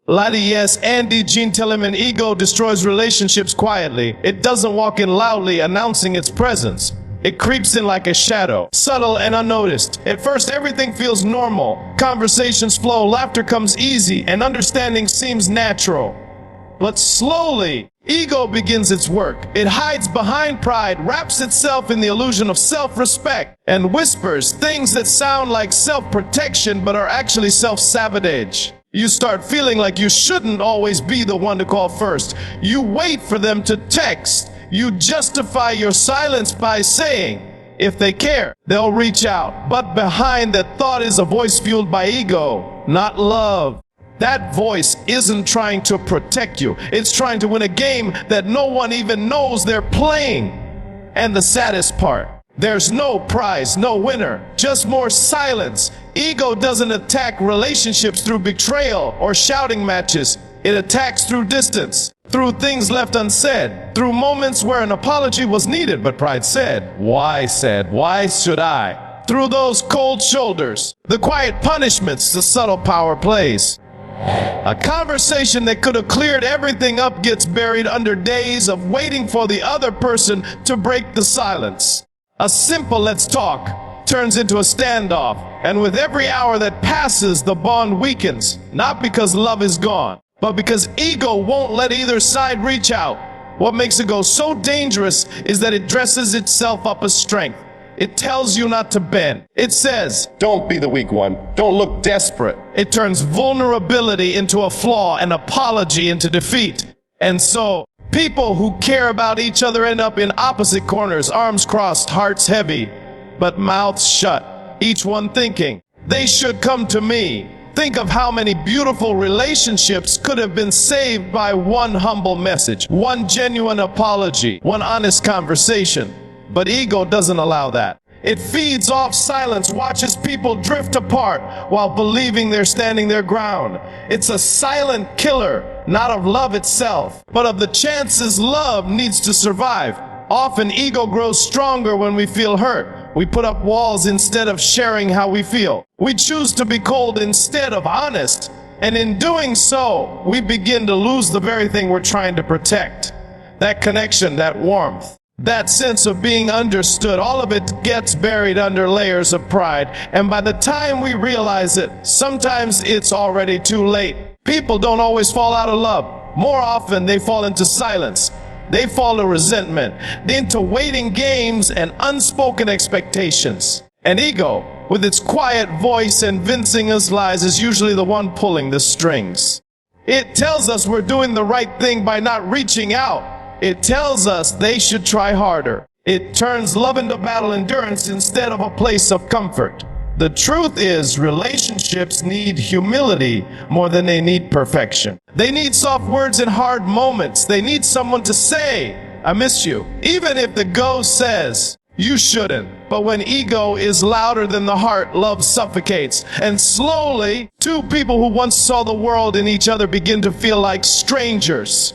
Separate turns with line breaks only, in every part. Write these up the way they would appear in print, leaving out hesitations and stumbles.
Lottie, yes, Andy, Gene Tillerman, ego destroys relationships quietly. It doesn't walk in loudly, announcing its presence. It creeps in like a shadow, subtle and unnoticed. At first, everything feels normal. Conversations flow, laughter comes easy, and understanding seems natural. But slowly, ego begins its work. It hides behind pride, wraps itself in the illusion of self-respect, and whispers things that sound like self-protection but are actually self-sabotage. You start feeling like you shouldn't always be the one to call first. You wait for them to text. You justify your silence by saying, if they care, they'll reach out. But behind that thought is a voice fueled by ego, not love. That voice isn't trying to protect you. It's trying to win a game that no one even knows they're playing. And the saddest part, there's no prize, no winner, just more silence. Ego doesn't attack relationships through betrayal or shouting matches. It attacks through distance, through things left unsaid, through moments where an apology was needed, but pride said, why should I? Through those cold shoulders, the quiet punishments, the subtle power plays. A conversation that could have cleared everything up gets buried under days of waiting for the other person to break the silence. A simple let's talk turns into a standoff, and with every hour that passes, the bond weakens, not because love is gone, but because ego won't let either side reach out. What makes it go so dangerous is that it dresses itself up as strength. It tells you not to bend. It says, don't be the weak one. Don't look desperate. It turns vulnerability into a flaw and apology into defeat. And so, people who care about each other end up in opposite corners, arms crossed, hearts heavy, but mouths shut, each one thinking, they should come to me. Think of how many beautiful relationships could have been saved by one humble message, one genuine apology, one honest conversation. But ego doesn't allow that. It feeds off silence, watches people drift apart while believing they're standing their ground. It's a silent killer, not of love itself, but of the chances love needs to survive. Often ego grows stronger when we feel hurt. We put up walls instead of sharing how we feel. We choose to be cold instead of honest. And in doing so, we begin to lose the very thing we're trying to protect. That connection, that warmth. That sense of being understood, all of it gets buried under layers of pride. And by the time we realize it, sometimes it's already too late. People don't always fall out of love. More often, they fall into silence. They fall to resentment, into waiting games and unspoken expectations. And ego, with its quiet voice and convincing us lies, is usually the one pulling the strings. It tells us we're doing the right thing by not reaching out. It tells us they should try harder. It turns love into battle endurance instead of a place of comfort. The truth is, relationships need humility more than they need perfection. They need soft words in hard moments. They need someone to say, I miss you. Even if the go says, you shouldn't. But when ego is louder than the heart, love suffocates. And slowly, two people who once saw the world in each other begin to feel like strangers.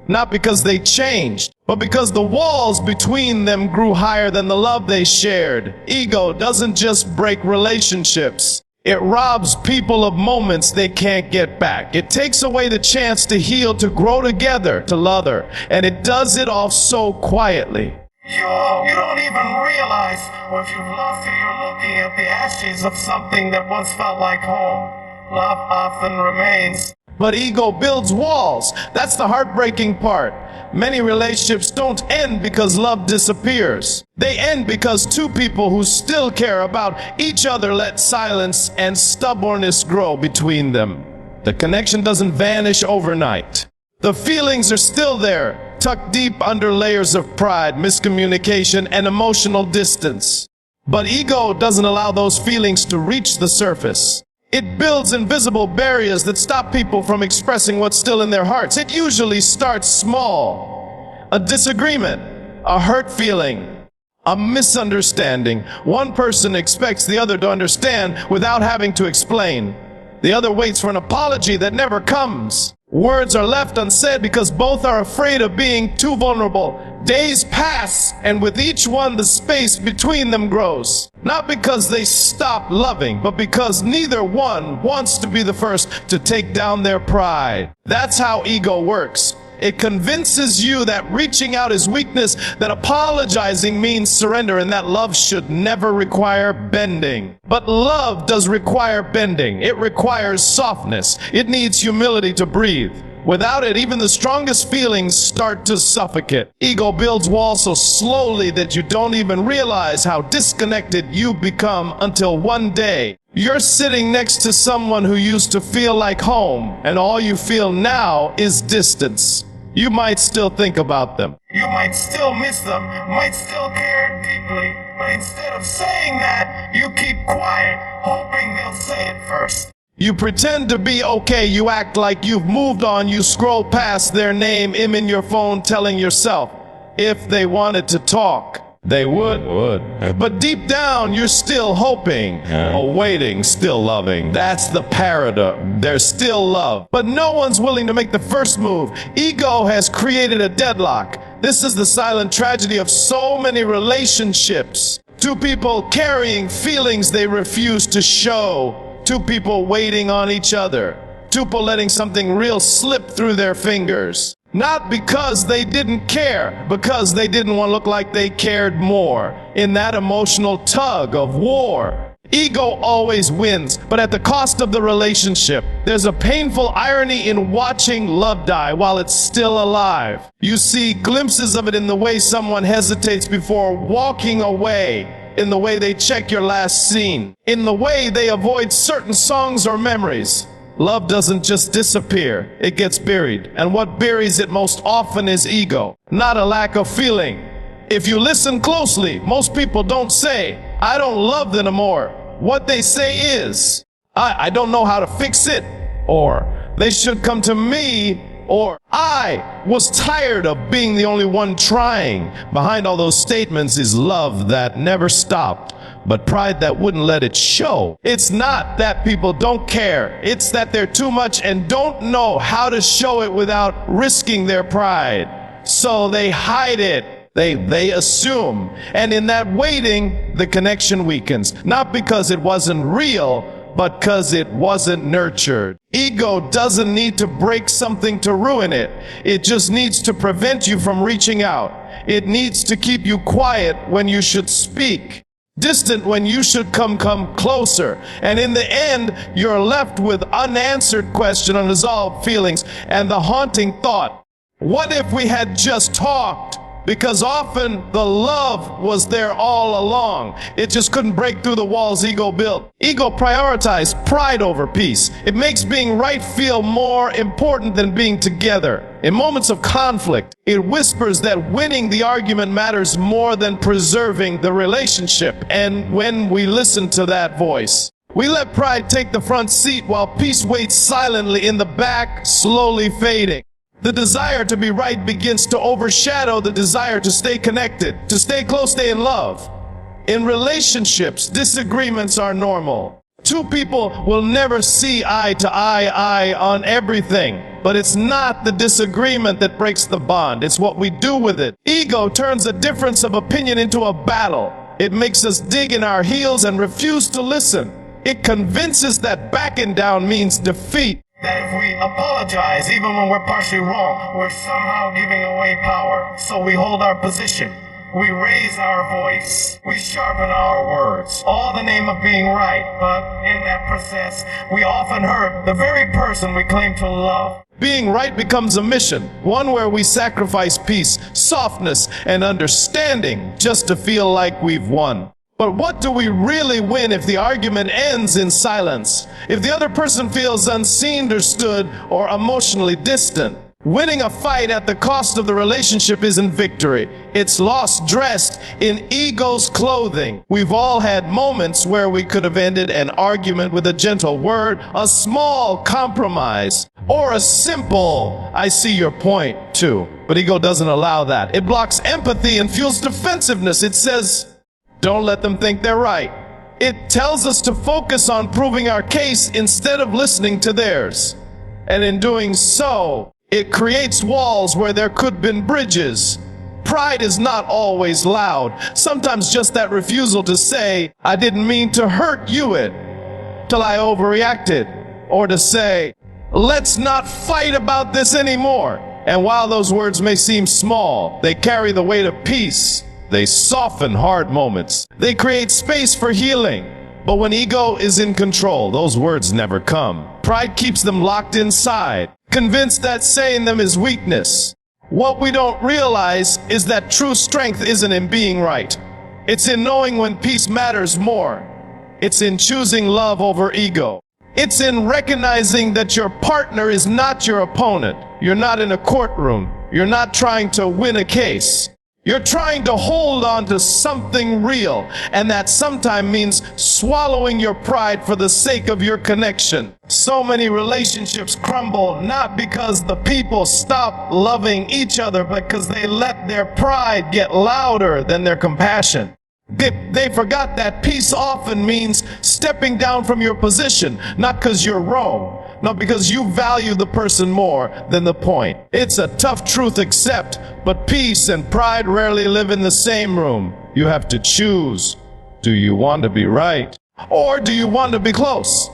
Not because they changed, but because the walls between them grew higher than the love they shared. Ego doesn't just break relationships. It robs people of moments they can't get back. It takes away the chance to heal, to grow together, to love her. And it does it all so quietly.
You don't even realize what you've lost till you're looking at the ashes of something that once felt like home. Love often remains.
But ego builds walls. That's the heartbreaking part. Many relationships don't end because love disappears. They end because two people who still care about each other let silence and stubbornness grow between them. The connection doesn't vanish overnight. The feelings are still there, tucked deep under layers of pride, miscommunication, and emotional distance. But ego doesn't allow those feelings to reach the surface. It builds invisible barriers that stop people from expressing what's still in their hearts. It usually starts small. A disagreement, a hurt feeling, a misunderstanding. One person expects the other to understand without having to explain. The other waits for an apology that never comes. Words are left unsaid because both are afraid of being too vulnerable. Days pass, and with each one the space between them grows. Not because they stop loving, but because neither one wants to be the first to take down their pride. That's how ego works. It convinces you that reaching out is weakness, that apologizing means surrender, and that love should never require bending. But love does require bending. It requires softness. It needs humility to breathe. Without it, even the strongest feelings start to suffocate. Ego builds walls so slowly that you don't even realize how disconnected you become until one day you're sitting next to someone who used to feel like home, and all you feel now is distance. You might still think about them.
You might still miss them, might still care deeply, but instead of saying that, you keep quiet, hoping they'll say it first.
You pretend to be okay, you act like you've moved on, you scroll past their name in your phone telling yourself, if they wanted to talk, they would. But deep down, you're still hoping, awaiting, still loving. That's the paradox. There's still love. But no one's willing to make the first move. Ego has created a deadlock. This is the silent tragedy of so many relationships. Two people carrying feelings they refuse to show. Two people waiting on each other. Two people letting something real slip through their fingers. Not because they didn't care, because they didn't want to look like they cared more. In that emotional tug of war, ego always wins, but at the cost of the relationship. There's a painful irony in watching love die while it's still alive. You see glimpses of it in the way someone hesitates before walking away, in the way they check your last scene, in the way they avoid certain songs or memories. Love doesn't just disappear, it gets buried. And what buries it most often is ego, not a lack of feeling. If you listen closely, most people don't say, I don't love them anymore. What they say is, I don't know how to fix it, or they should come to me, or I was tired of being the only one trying. Behind all those statements is love that never stopped, but pride that wouldn't let it show. It's not that people don't care. It's that they're too much and don't know how to show it without risking their pride. So they hide it. They assume. And in that waiting, the connection weakens. Not because it wasn't real, but because it wasn't nurtured. Ego doesn't need to break something to ruin it. It just needs to prevent you from reaching out. It needs to keep you quiet when you should speak, distant when you should come closer. And in the end, you're left with unanswered questions, unresolved feelings, and the haunting thought, what if we had just talked? Because often the love was there all along. It just couldn't break through the walls ego built. Ego prioritized pride over peace. It makes being right feel more important than being together. In moments of conflict, it whispers that winning the argument matters more than preserving the relationship. And when we listen to that voice, we let pride take the front seat while peace waits silently in the back, slowly fading. The desire to be right begins to overshadow the desire to stay connected, to stay close, stay in love. In relationships, disagreements are normal. Two people will never see eye to eye on everything, but it's not the disagreement that breaks the bond. It's what we do with it. Ego turns a difference of opinion into a battle. It makes us dig in our heels and refuse to listen. It convinces that backing down means defeat.
That if we apologize, even when we're partially wrong, we're somehow giving away power. So we hold our position. We raise our voice. We sharpen our words. All the name of being right, but in that process, we often hurt the very person we claim to love.
Being right becomes a mission, one where we sacrifice peace, softness, and understanding just to feel like we've won. But what do we really win if the argument ends in silence? If the other person feels unseen, understood, or emotionally distant? Winning a fight at the cost of the relationship isn't victory. It's loss dressed in ego's clothing. We've all had moments where we could have ended an argument with a gentle word, a small compromise, or a simple, I see your point too. But ego doesn't allow that. It blocks empathy and fuels defensiveness. It says, don't let them think they're right. It tells us to focus on proving our case instead of listening to theirs. And in doing so, it creates walls where there could have been bridges. Pride is not always loud. Sometimes just that refusal to say, I didn't mean to hurt you till I overreacted. Or to say, let's not fight about this anymore. And while those words may seem small, they carry the weight of peace. They soften hard moments. They create space for healing. But when ego is in control, those words never come. Pride keeps them locked inside, convinced that saying them is weakness. What we don't realize is that true strength isn't in being right. It's in knowing when peace matters more. It's in choosing love over ego. It's in recognizing that your partner is not your opponent. You're not in a courtroom. You're not trying to win a case. You're trying to hold on to something real, and that sometimes means swallowing your pride for the sake of your connection. So many relationships crumble not because the people stop loving each other, but because they let their pride get louder than their compassion. They forgot that peace often means stepping down from your position, not because you're wrong, not because you value the person more than the point. It's a tough truth to accept, but peace and pride rarely live in the same room. You have to choose. Do you want to be right? Or do you want to be close?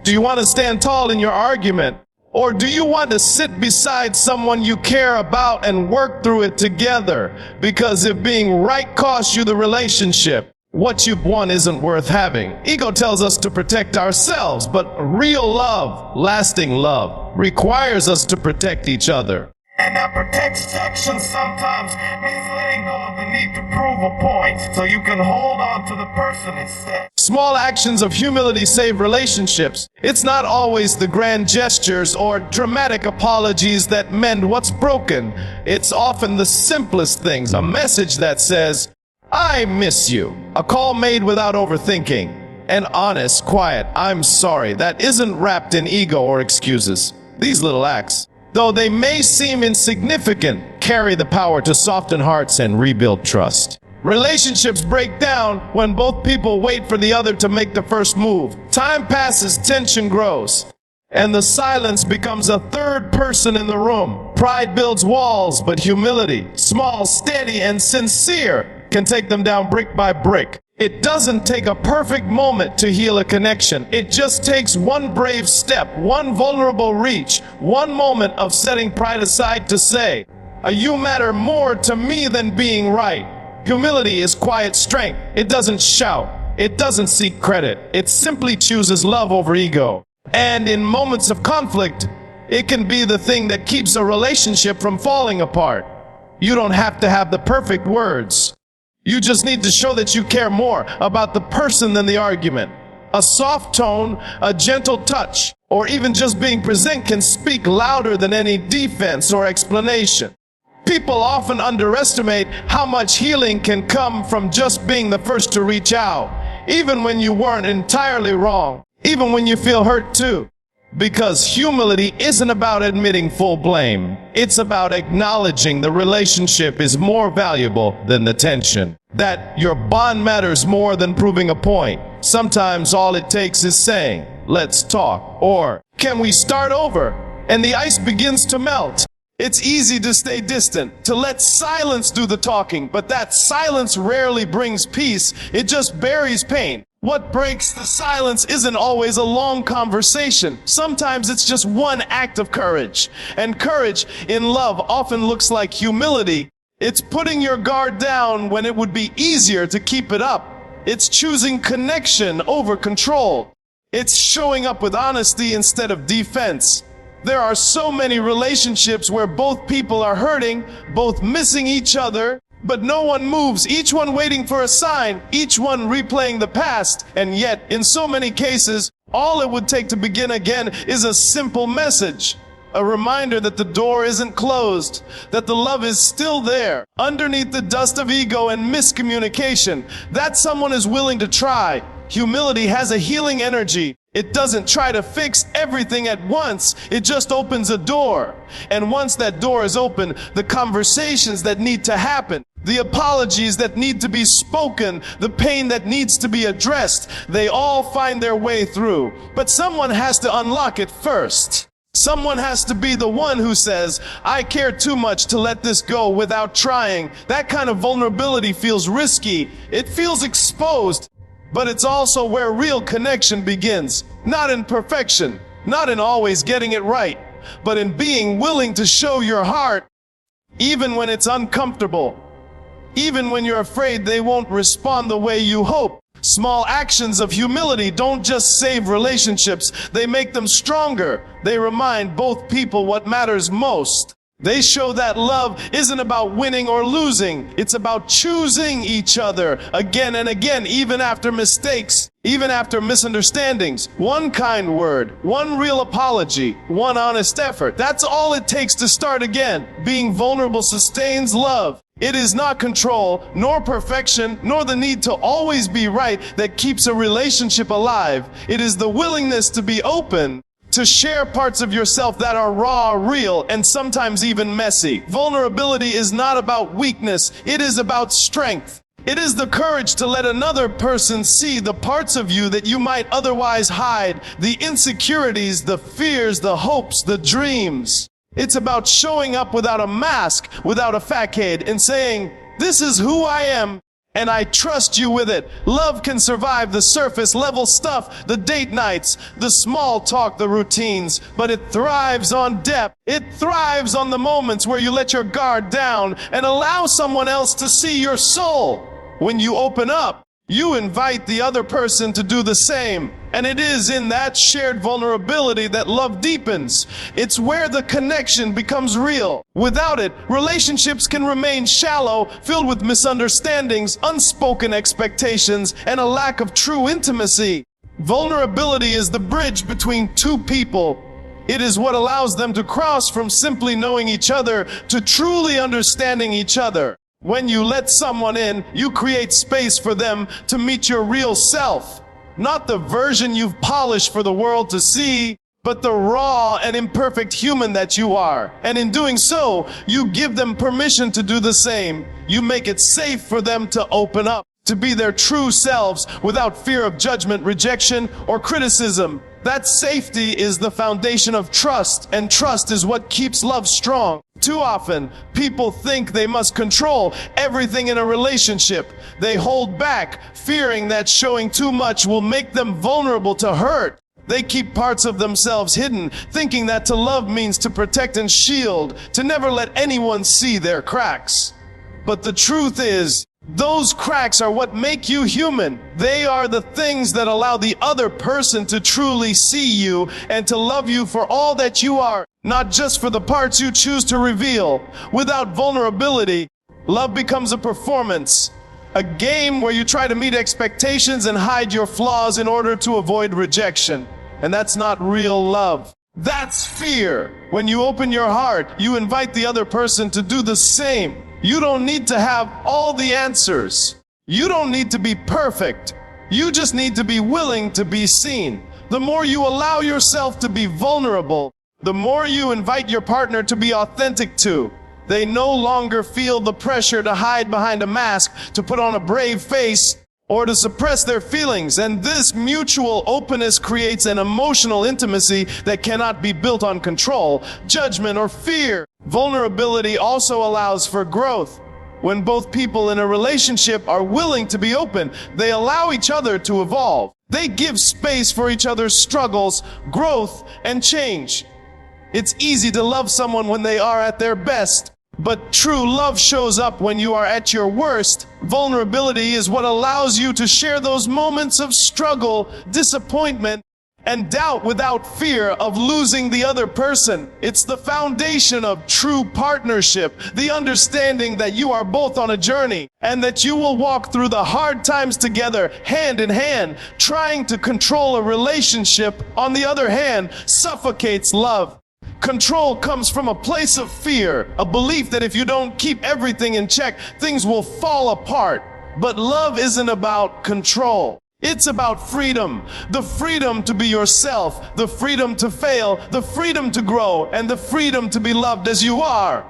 Do you want to stand tall in your argument? Or do you want to sit beside someone you care about and work through it together? Because if being right costs you the relationship, what you've won isn't worth having. Ego tells us to protect ourselves, but real love, lasting love, requires us to protect each other.
And that protection sometimes means letting go of the need to prove a point so you can hold on to the person instead.
Small actions of humility save relationships. It's not always the grand gestures or dramatic apologies that mend what's broken. It's often the simplest things. A message that says, I miss you. A call made without overthinking. An honest, quiet, I'm sorry that isn't wrapped in ego or excuses. These little acts, though they may seem insignificant, carry the power to soften hearts and rebuild trust. Relationships break down when both people wait for the other to make the first move. Time passes, tension grows, and the silence becomes a third person in the room. Pride builds walls, but humility, small, steady, and sincere, can take them down brick by brick. It doesn't take a perfect moment to heal a connection. It just takes one brave step, one vulnerable reach, one moment of setting pride aside to say, you matter more to me than being right. Humility is quiet strength. It doesn't shout. It doesn't seek credit. It simply chooses love over ego. And in moments of conflict, it can be the thing that keeps a relationship from falling apart. You don't have to have the perfect words. You just need to show that you care more about the person than the argument. A soft tone, a gentle touch, or even just being present can speak louder than any defense or explanation. People often underestimate how much healing can come from just being the first to reach out, even when you weren't entirely wrong, even when you feel hurt too. Because humility isn't about admitting full blame. It's about acknowledging the relationship is more valuable than the tension. That your bond matters more than proving a point. Sometimes all it takes is saying, let's talk, or can we start over? And the ice begins to melt. It's easy to stay distant, to let silence do the talking, but that silence rarely brings peace. It just buries pain. What breaks the silence isn't always a long conversation. Sometimes it's just one act of courage. And courage in love often looks like humility. It's putting your guard down when it would be easier to keep it up. It's choosing connection over control. It's showing up with honesty instead of defense. There are so many relationships where both people are hurting, both missing each other, but no one moves, each one waiting for a sign, each one replaying the past. And yet, in so many cases, all it would take to begin again is a simple message. A reminder that the door isn't closed, that the love is still there, underneath the dust of ego and miscommunication. That someone is willing to try. Humility has a healing energy. It doesn't try to fix everything at once. It just opens a door. And once that door is open, the conversations that need to happen, the apologies that need to be spoken, the pain that needs to be addressed, they all find their way through. But someone has to unlock it first. Someone has to be the one who says, I care too much to let this go without trying. That kind of vulnerability feels risky. It feels exposed. But it's also where real connection begins. Not in perfection, not in always getting it right, but in being willing to show your heart, even when it's uncomfortable, even when you're afraid they won't respond the way you hope. Small actions of humility don't just save relationships, they make them stronger. They remind both people what matters most. They show that love isn't about winning or losing. It's about choosing each other again and again, even after mistakes, even after misunderstandings. One kind word, one real apology, one honest effort. That's all it takes to start again. Being vulnerable sustains love. It is not control, nor perfection, nor the need to always be right that keeps a relationship alive. It is the willingness to be open, to share parts of yourself that are raw, real, and sometimes even messy. Vulnerability is not about weakness, it is about strength. It is the courage to let another person see the parts of you that you might otherwise hide, the insecurities, the fears, the hopes, the dreams. It's about showing up without a mask, without a facade, and saying, this is who I am, and I trust you with it. Love can survive the surface level stuff, the date nights, the small talk, the routines, but it thrives on depth. It thrives on the moments where you let your guard down and allow someone else to see your soul. When you open up, you invite the other person to do the same. And it is in that shared vulnerability that love deepens. It's where the connection becomes real. Without it, relationships can remain shallow, filled with misunderstandings, unspoken expectations, and a lack of true intimacy. Vulnerability is the bridge between two people. It is what allows them to cross from simply knowing each other to truly understanding each other. When you let someone in, you create space for them to meet your real self. Not the version you've polished for the world to see, but the raw and imperfect human that you are. And in doing so, you give them permission to do the same. You make it safe for them to open up, to be their true selves without fear of judgment, rejection, or criticism. That safety is the foundation of trust, and trust is what keeps love strong. Too often, people think they must control everything in a relationship. They hold back, fearing that showing too much will make them vulnerable to hurt. They keep parts of themselves hidden, thinking that to love means to protect and shield, to never let anyone see their cracks. But the truth is, those cracks are what make you human. They are the things that allow the other person to truly see you and to love you for all that you are, not just for the parts you choose to reveal. Without vulnerability, love becomes a performance, a game where you try to meet expectations and hide your flaws in order to avoid rejection. And that's not real love. That's fear. When you open your heart, you invite the other person to do the same. You don't need to have all the answers. You don't need to be perfect. You just need to be willing to be seen. The more you allow yourself to be vulnerable, the more you invite your partner to be authentic too. They no longer feel the pressure to hide behind a mask, to put on a brave face, or to suppress their feelings. And this mutual openness creates an emotional intimacy that cannot be built on control, judgment, or fear. Vulnerability also allows for growth. When both people in a relationship are willing to be open, they allow each other to evolve. They give space for each other's struggles, growth, and change. It's easy to love someone when they are at their best, but true love shows up when you are at your worst. Vulnerability is what allows you to share those moments of struggle, disappointment, and doubt without fear of losing the other person. It's the foundation of true partnership, the understanding that you are both on a journey and that you will walk through the hard times together, hand in hand. Trying to control a relationship, on the other hand, suffocates love. Control comes from a place of fear, a belief that if you don't keep everything in check, things will fall apart. But love isn't about control. It's about freedom. The freedom to be yourself, the freedom to fail, the freedom to grow, and the freedom to be loved as you are.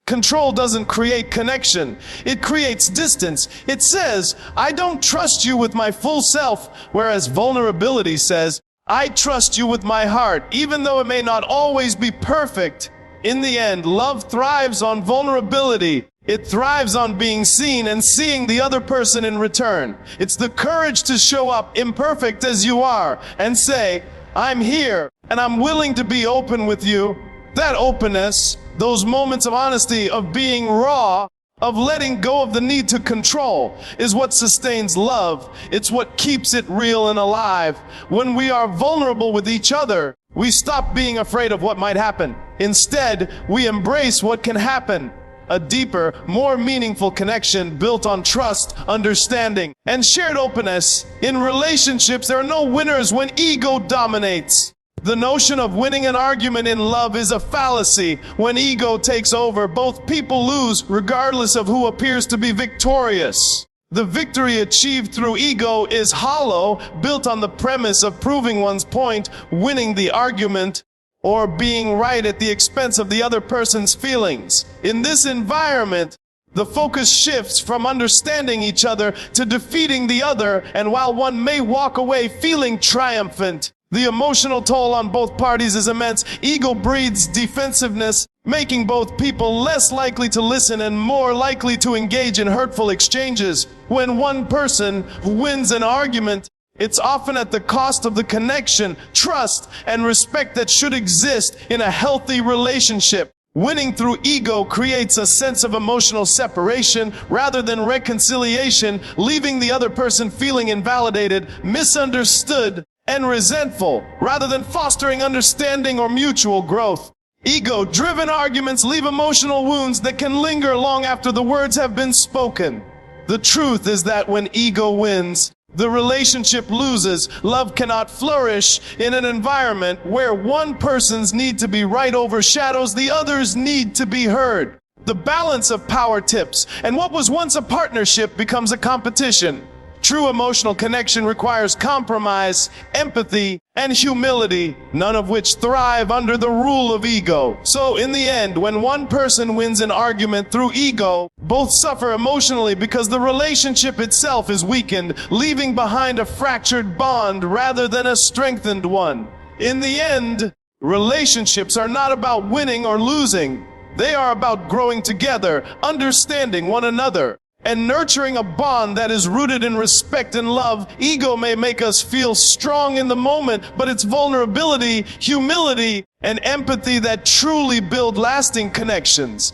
Control doesn't create connection. It creates distance. It says, I don't trust you with my full self, whereas vulnerability says, I trust you with my heart, even though it may not always be perfect. In the end, love thrives on vulnerability. It thrives on being seen and seeing the other person in return. It's the courage to show up imperfect as you are and say, I'm here and I'm willing to be open with you. That openness, those moments of honesty, of being raw, of letting go of the need to control, is what sustains love. It's what keeps it real and alive. When we are vulnerable with each other, we stop being afraid of what might happen. Instead, we embrace what can happen. A deeper, more meaningful connection built on trust, understanding, and shared openness. In relationships, there are no winners when ego dominates. The notion of winning an argument in love is a fallacy. When ego takes over, both people lose, regardless of who appears to be victorious. The victory achieved through ego is hollow, built on the premise of proving one's point, winning the argument, or being right at the expense of the other person's feelings. In this environment, the focus shifts from understanding each other to defeating the other, and while one may walk away feeling triumphant, the emotional toll on both parties is immense. Ego breeds defensiveness, making both people less likely to listen and more likely to engage in hurtful exchanges. When one person wins an argument, it's often at the cost of the connection, trust, and respect that should exist in a healthy relationship. Winning through ego creates a sense of emotional separation rather than reconciliation, leaving the other person feeling invalidated, misunderstood, and resentful, rather than fostering understanding or mutual growth. Ego-driven arguments leave emotional wounds that can linger long after the words have been spoken. The truth is that when ego wins, the relationship loses. Love cannot flourish in an environment where one person's need to be right overshadows the other's need to be heard. The balance of power tips, and what was once a partnership becomes a competition. True emotional connection requires compromise, empathy, and humility, none of which thrive under the rule of ego. So in the end, when one person wins an argument through ego, both suffer emotionally because the relationship itself is weakened, leaving behind a fractured bond rather than a strengthened one. In the end, relationships are not about winning or losing. They are about growing together, understanding one another, and nurturing a bond that is rooted in respect and love. Ego may make us feel strong in the moment, but it's vulnerability, humility, and empathy that truly build lasting connections.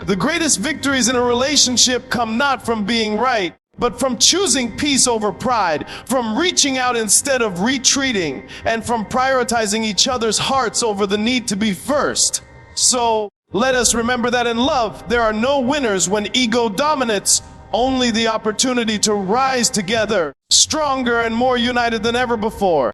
The greatest victories in a relationship come not from being right, but from choosing peace over pride, from reaching out instead of retreating, and from prioritizing each other's hearts over the need to be first. So, let us remember that in love, there are no winners when ego dominates, only the opportunity to rise together, stronger and more united than ever before.